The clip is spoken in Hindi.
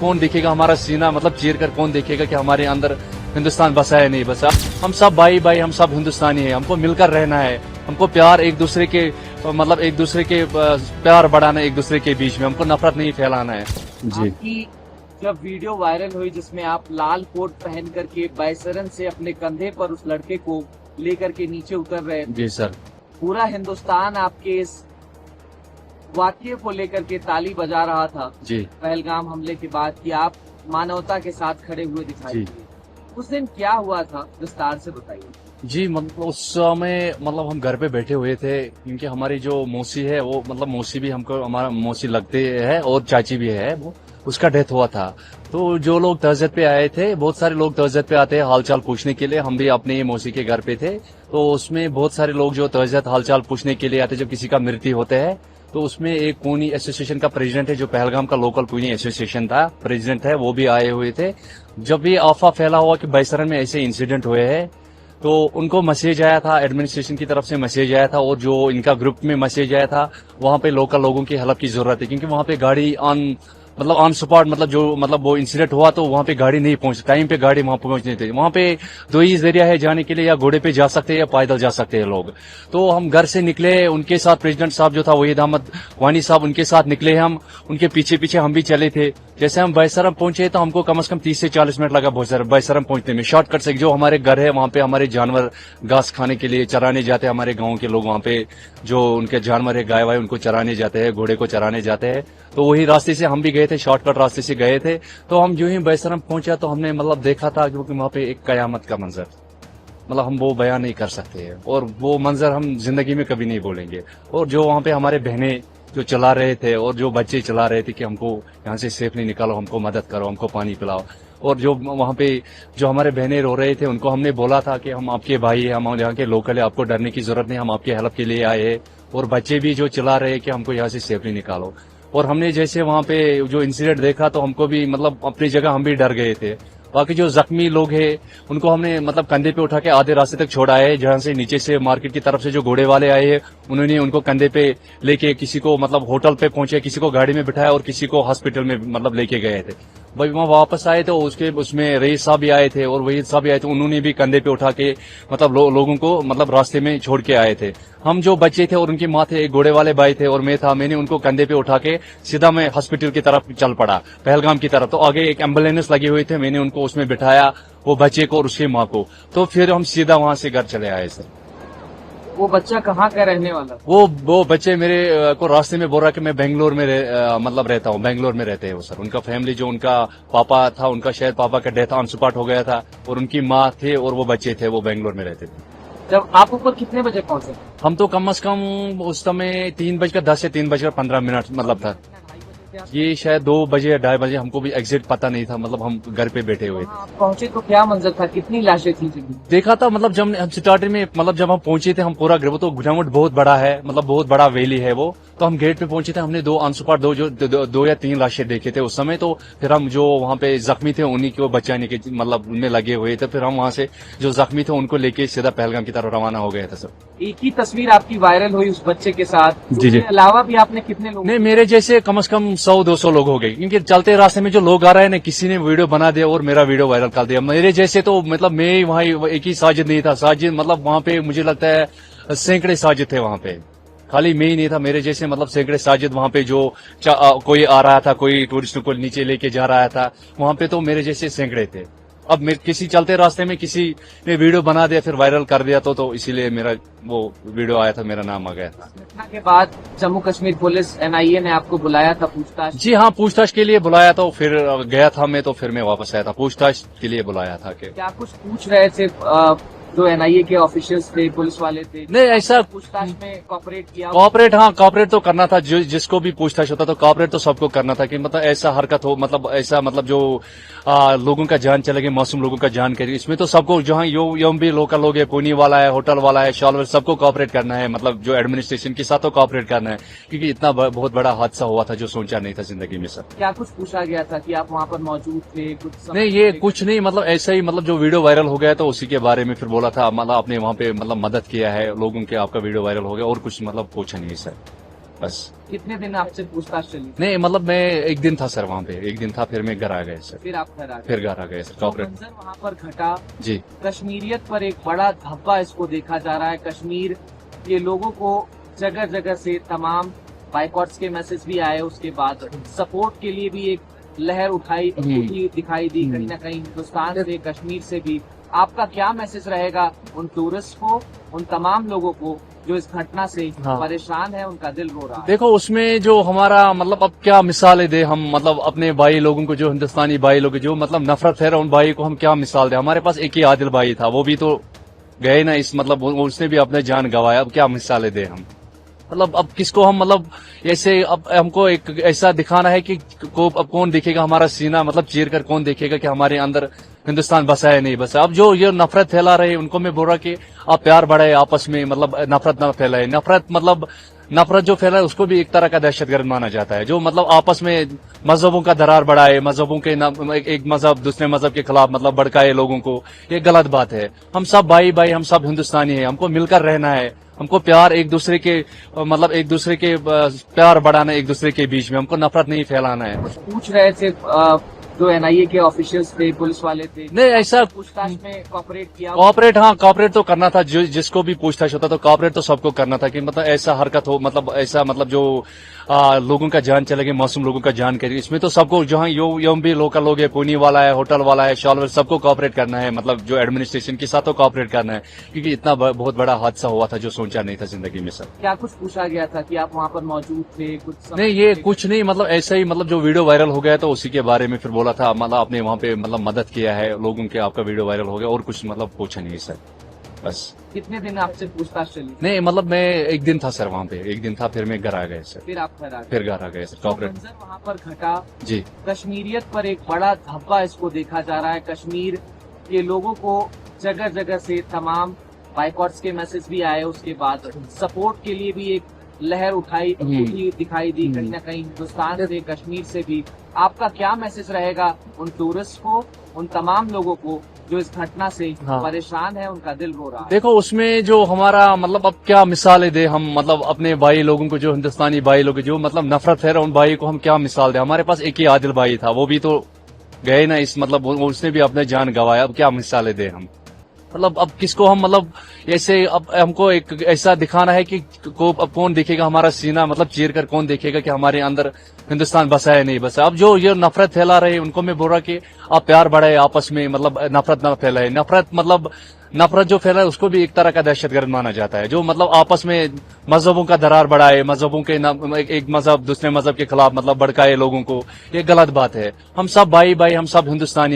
कौन देखेगा हमारा सीना मतलब चीर कर, कौन देखेगा कि हमारे अंदर हिंदुस्तान बसा है नहीं बसा। हम सब भाई भाई, हम सब हिंदुस्तानी हैं, हमको मिलकर रहना है, हमको प्यार एक दूसरे के मतलब एक दूसरे के प्यार बढ़ाना है, एक दूसरे के बीच में, हमको नफरत नहीं फैलाना है जी। आपकी जब वीडियो वायरल हुई जिसमें आप लाल कोट पहन करके बैसरन से अपने कंधे पर उस लड़के को लेकर के नीचे उतर रहे थे, जी सर, पूरा हिंदुस्तान आपके इस वाक्य को लेकर के ताली बजा रहा था जी पहलगाम हमले के बाद कि आप मानवता के साथ खड़े हुए दिखाई जी। दिए। उस दिन क्या हुआ था, विस्तार से बताइए। जी मतलब उस समय मतलब हम घर पे बैठे हुए थे, क्योंकि हमारी जो मौसी है वो मतलब मौसी भी हमको हमारा मौसी लगते है और चाची भी है, वो उसका डेथ हुआ था। तो जो लोग तहज़्ज़ुद पे आए थे, बहुत सारे लोग तहज़्ज़ुद पे आते हैं हालचाल पूछने के लिए, हम भी अपने मौसी के घर पे थे। तो उसमें बहुत सारे लोग जो तहज़्ज़ुद हालचाल पूछने के लिए आते, जब किसी का मृत्यु होता है तो उसमें एक पूनी एसोसिएशन का प्रेसिडेंट है, जो पहलगाम का लोकल पूनी एसोसिएशन था, प्रेसिडेंट है, वो भी आए हुए थे। जब ये अफवाह फैला हुआ कि बैसरन में ऐसे इंसिडेंट हुए हैं, तो उनको मैसेज आया था, एडमिनिस्ट्रेशन की तरफ से मैसेज आया था, और जो इनका ग्रुप में मैसेज आया था, वहां पे लोकल लोगों की हेल्प की जरूरत है, क्योंकि वहां पे गाड़ी ऑन स्पॉट मतलब जो मतलब वो इंसिडेंट हुआ तो वहां पे गाड़ी नहीं पहुंच, टाइम पे गाड़ी वहां पहुंच नहीं थी। वहां पे दो ही जरिया है जाने के लिए, या घोड़े पे जा सकते हैं या पैदल जा सकते हैं लोग। तो हम घर से निकले, उनके साथ प्रेसिडेंट साहब जो था वहीद अहमद वानी साहब, उनके साथ निकले हम, उनके पीछे पीछे हम भी चले थे। जैसे हम बैसरम पहुंचे तो हमको कम से कम 30 से 40 मिनट लगा बैसरम पहुंचने में। शॉर्टकट से जो हमारे घर है वहां पे हमारे जानवर घास खाने के लिए चराने जाते हैं, हमारे गांव के लोग वहां पे जो उनके जानवर है गाय वाय उनको चराने जाते हैं, घोड़े को चराने जाते हैं। तो वही रास्ते से हम भी गए थे, शॉर्टकट रास्ते से गए थे। तो हम जो ही बैसरम पहुंचा तो हमने मतलब देखा था, क्योंकि वहां पे एक कयामत का मंजर, मतलब हम वो बयान नहीं कर सकते हैं, और वो मंजर हम जिंदगी में कभी नहीं भूलेंगे। और जो वहां पे हमारे बहनें जो चला रहे थे और जो बच्चे चला रहे थे कि हमको यहाँ से सेफली निकालो, हमको मदद करो, हमको पानी पिलाओ, और जो वहां पे जो हमारे बहनें रो रहे थे उनको हमने बोला था कि हम आपके भाई हैं, हम यहाँ के लोकल है, आपको डरने की जरूरत नहीं, हम आपकी हेल्प के लिए आए हैं। और बच्चे भी जो चला रहे कि हमको यहाँ से सेफली निकालो। और हमने जैसे वहां पे जो इंसिडेंट देखा तो हमको भी मतलब अपनी जगह हम भी डर गए थे। बाकी जो जख्मी लोग हैं उनको हमने मतलब कंधे पे उठा के आधे रास्ते तक छोड़ा है, जहां से नीचे से मार्केट की तरफ से जो घोड़े वाले आए हैं उन्होंने उनको कंधे पे लेके किसी को मतलब होटल पे पहुंचे, किसी को गाड़ी में बिठाया और किसी को हॉस्पिटल में मतलब लेके गए थे। भाई वहां वापस आए तो उसमें रईस साहब भी आए थे और वहीद साहब भी आए थे, उन्होंने भी कंधे पे उठा के मतलब लोगों को मतलब रास्ते में छोड़ के आए थे। हम जो बच्चे थे और उनकी माँ थे, एक घोड़े वाले भाई थे और मैं था, मैंने उनको कंधे पे उठा के सीधा मैं हॉस्पिटल की तरफ चल पड़ा, पहलगाम की तरफ। तो आगे एक एम्बुलेंस लगी हुई थे, मैंने उनको उसमें बिठाया, वो बच्चे को और उसकी माँ को। तो फिर हम सीधा वहां से घर चले आए सर। वो बच्चा कहाँ का रहने वाला? वो बच्चे मेरे को रास्ते में बोल रहा कि मैं बेंगलोर में मतलब रहता हूँ, बेंगलोर में रहते हैं वो सर। उनका फैमिली जो उनका पापा था, उनका शायद पापा का डेथ ऑन स्पॉट हो गया था, और उनकी माँ थे और वो बच्चे थे, वो बेंगलोर में रहते थे। जब आप ऊपर कितने बजे पहुंचे? हम तो कम से कम उस समय 3:10 से 3:15 मतलब था। ये शायद 2 बजे या 2:30 बजे, हमको भी एग्जैक्ट पता नहीं था, मतलब हम घर पे बैठे हुए थे। आप पहुंचे तो क्या मंजर था, कितनी लाशें थी? देखा था मतलब जब हम स्टार्टिंग में मतलब जब हम पहुंचे थे, हम पूरा तो ग्राउंड बहुत बड़ा है, मतलब बहुत बड़ा वैली है वो। तो हम गेट पे पहुंचे थे, हमने 2 ऑन स्पॉट दो या 3 लाशें देखे थे उस समय। तो फिर हम जो वहां पे जख्मी थे उन्हीं को बचाने के मतलब उनमें लगे हुए थे। फिर हम वहां से जो जख्मी थे उनको लेके सीधा पहलगाम की तरफ रवाना हो गया था सर। एक ही तस्वीर आपकी वायरल हुई उस बच्चे के साथ, जी जी। उसके अलावा भी आपने कितने लोग? नहीं, मेरे जैसे कम से कम 100-200 लोग हो गए, क्योंकि चलते रास्ते में जो लोग आ रहे हैं ना, किसी ने वीडियो बना दिया और मेरा वीडियो वायरल कर दिया। मेरे जैसे तो मतलब मैं वहाँ एक ही साजिद नहीं था, साजिद मतलब वहां पे मुझे लगता है सैकड़े साजिद थे वहां पे, खाली मैं ही नहीं था। मेरे जैसे मतलब सैकड़े साजिद वहां पे जो कोई आ रहा था, कोई टूरिस्ट को नीचे लेके जा रहा था वहां पे, तो मेरे जैसे सैकड़े थे। अब किसी चलते रास्ते में किसी ने वीडियो बना दिया फिर वायरल कर दिया, तो इसीलिए मेरा वो वीडियो आया था, मेरा नाम आ गया था। घटना के बाद जम्मू कश्मीर पुलिस NIA ने आपको बुलाया था पूछताछ? जी हाँ, पूछताछ के लिए बुलाया, तो फिर गया था मैं, तो फिर मैं वापस आया था। पूछताछ के लिए बुलाया था कि क्या कुछ पूछ रहे थे जो NIA के ऑफिशियल्स थे, पुलिस वाले थे? नहीं, ऐसा पूछताछ में कॉपरेट किया? कॉपरेट तो करना था, जिसको भी पूछताछ होता तो कॉपरेट तो सबको करना था, कि मतलब ऐसा हरकत हो, मतलब ऐसा मतलब जो लोगों का जान चले गए, मासूम लोगों का जान करे, इसमें तो सबको जहाँ यम भी लोकल लोग है, पुनी वाला है, होटल वाला है, शॉलवर, सबको कॉपरेट करना है, मतलब जो एडमिनिस्ट्रेशन के साथ तो कॉपरेट करना है, क्योंकि इतना बहुत बड़ा हादसा हुआ था जो सोचा नहीं था जिंदगी में सर। क्या कुछ पूछा गया था कि आप वहाँ पर मौजूद थे? कुछ नहीं, ये कुछ नहीं, मतलब ऐसा ही, मतलब जो वीडियो वायरल हो गया तो उसी के बारे में फिर बोला था, मतलब आपने वहाँ पे मतलब मदद किया है लोगों के, आपका वीडियो वायरल हो गया, और कुछ मतलब पूछा नहीं सर। बस। कितने दिन आपसे पूछताछ चली? नहीं मतलब मैं एक दिन था सर वहाँ पे, एक दिन था, फिर मैं घर आ गए सर, फिर आप घर आ गए। फिर घर आ गए सर। जो कॉपरेट मंजर वहाँ पर घटा, जी। कश्मीरियत पर एक बड़ा धब्बा इसको देखा जा रहा है। कश्मीर के लोगों को जगह जगह से तमाम बाइकॉट्स के मैसेज भी आए, उसके बाद सपोर्ट के लिए भी एक लहर उठी दिखाई दी कहीं ना कहीं हिंदुस्तान से, कश्मीर से भी। आपका क्या मैसेज रहेगा उन टूरिस्ट को, उन तमाम लोगों को जो इस घटना से परेशान है, उनका दिल रो रहा है? देखो उसमें जो हमारा मतलब अब क्या मिसालें दे हम, मतलब अपने भाई लोगों को, जो हिंदुस्तानी भाई लोग जो मतलब नफरत है उन भाई को हम क्या मिसाल दे। हमारे पास एक ही आदिल भाई था, वो भी तो गए ना इस, मतलब उसने भी अपने जान गंवाया। अब क्या मिसालें दे हम, मतलब अब किसको हम, मतलब ऐसे अब हमको एक ऐसा दिखाना है कि अब कौन देखेगा हमारा सीना, मतलब चीर कर कौन देखेगा कि हमारे अंदर हिंदुस्तान बसा है नहीं बसा। अब जो ये नफरत फैला रहे उनको मैं बोल रहा कि आप प्यार बढ़ाए आपस में, मतलब नफरत ना फैलाए। नफरत जो फैला है उसको भी एक तरह का दहशतगर्द माना जाता है, जो मतलब आपस में मजहबों का दरार बढ़ाए, मजहबों के एक मजहब दूसरे मजहब के खिलाफ मतलब भड़काए लोगों को, ये गलत बात है। हम सब भाई भाई, हम सब हिंदुस्तानी है, हमको मिलकर रहना है, हमको प्यार एक दूसरे के, मतलब एक दूसरे के प्यार बढ़ाना है एक दूसरे के बीच में, हमको नफरत नहीं फैलाना है। पूछ रहे थे जो एनआईए के ऑफिशियल्स थे, पुलिस वाले थे, नहीं ऐसा पूछताछ में कॉपरेट किया? कॉपरेट, हाँ कॉपरेट तो करना था, जिसको भी पूछताछ होता तो कॉपरेट तो सबको करना था कि मतलब ऐसा हरकत हो, मतलब ऐसा मतलब जो लोगों का जान चले गए, मासूम लोगों का जान करिए, इसमें तो सबको जहाँ यम भी लोकल लोग है, पुनी वाला है, होटल वाला है, शॉलवर, सबको कॉपरेट करना है, मतलब जो एडमिनिस्ट्रेशन के साथ तो कॉपरेट करना है, क्योंकि इतना बहुत बड़ा हादसा हुआ था जो सोचा नहीं था जिंदगी में सर। क्या कुछ पूछा गया था कि आप वहाँ पर मौजूद थे? कुछ नहीं ये कुछ नहीं, मतलब ऐसा ही, मतलब जो वीडियो वायरल हो गया तो उसी के बारे में फिर बोला था, मतलब आपने वहाँ पे मतलब मदद किया है लोगों के, आपका वीडियो वायरल हो गया, और कुछ मतलब पूछा नहीं सर, बस। कितने दिन आपसे पूछताछ चली? नहीं मतलब मैं एक दिन था सर वहाँ पे, एक दिन था, फिर मैं घर आ गए सर, फिर आप घर आ गए। फिर घर आ गए सर। जो कॉपरेट मंजर वहाँ पर घटा, जी। कश्मीरियत पर एक बड़ा धब्बा इसको देखा जा रहा है। कश्मीर के लोगों को जगह जगह से तमाम बाइकॉट्स के मैसेज भी आए, उसके बाद सपोर्ट के लिए भी एक लहर दिखाई दी कहीं ना कहीं हिंदुस्तान से, कश्मीर से भी। आपका क्या मैसेज रहेगा उन टूरिस्ट को, उन तमाम लोगों को जो इस घटना से परेशान है, उनका दिल रो रहा है? देखो उसमें जो हमारा मतलब अब क्या मिसालें दे हम, मतलब अपने भाई लोगों को, जो हिंदुस्तानी भाई लोग जो मतलब नफरत है उन भाई को हम क्या मिसाल दे। हमारे पास एक ही आदिल भाई था, वो भी तो गए ना इस, मतलब उसने भी अपने जान गंवाया। अब क्या मिसालें दे हम, मतलब अब किसको हम, मतलब ऐसे अब हमको एक ऐसा दिखाना है कि अब कौन देखेगा हमारा सीना, मतलब चीर कर कौन देखेगा कि हमारे अंदर हिंदुस्तान बसा है नहीं बसा। अब जो ये नफरत फैला रहे उनको मैं बोल रहा कि आप प्यार बढ़ाए आपस में, मतलब नफरत ना फैलाए। नफरत जो फैला है उसको भी एक तरह का दहशतगर्द माना जाता है, जो मतलब आपस में मजहबों का दरार बढ़ाए, मजहबों के एक मजहब दूसरे मजहब के खिलाफ मतलब भड़काए लोगों को, ये गलत बात है। हम सब भाई भाई, हम सब हिंदुस्तानी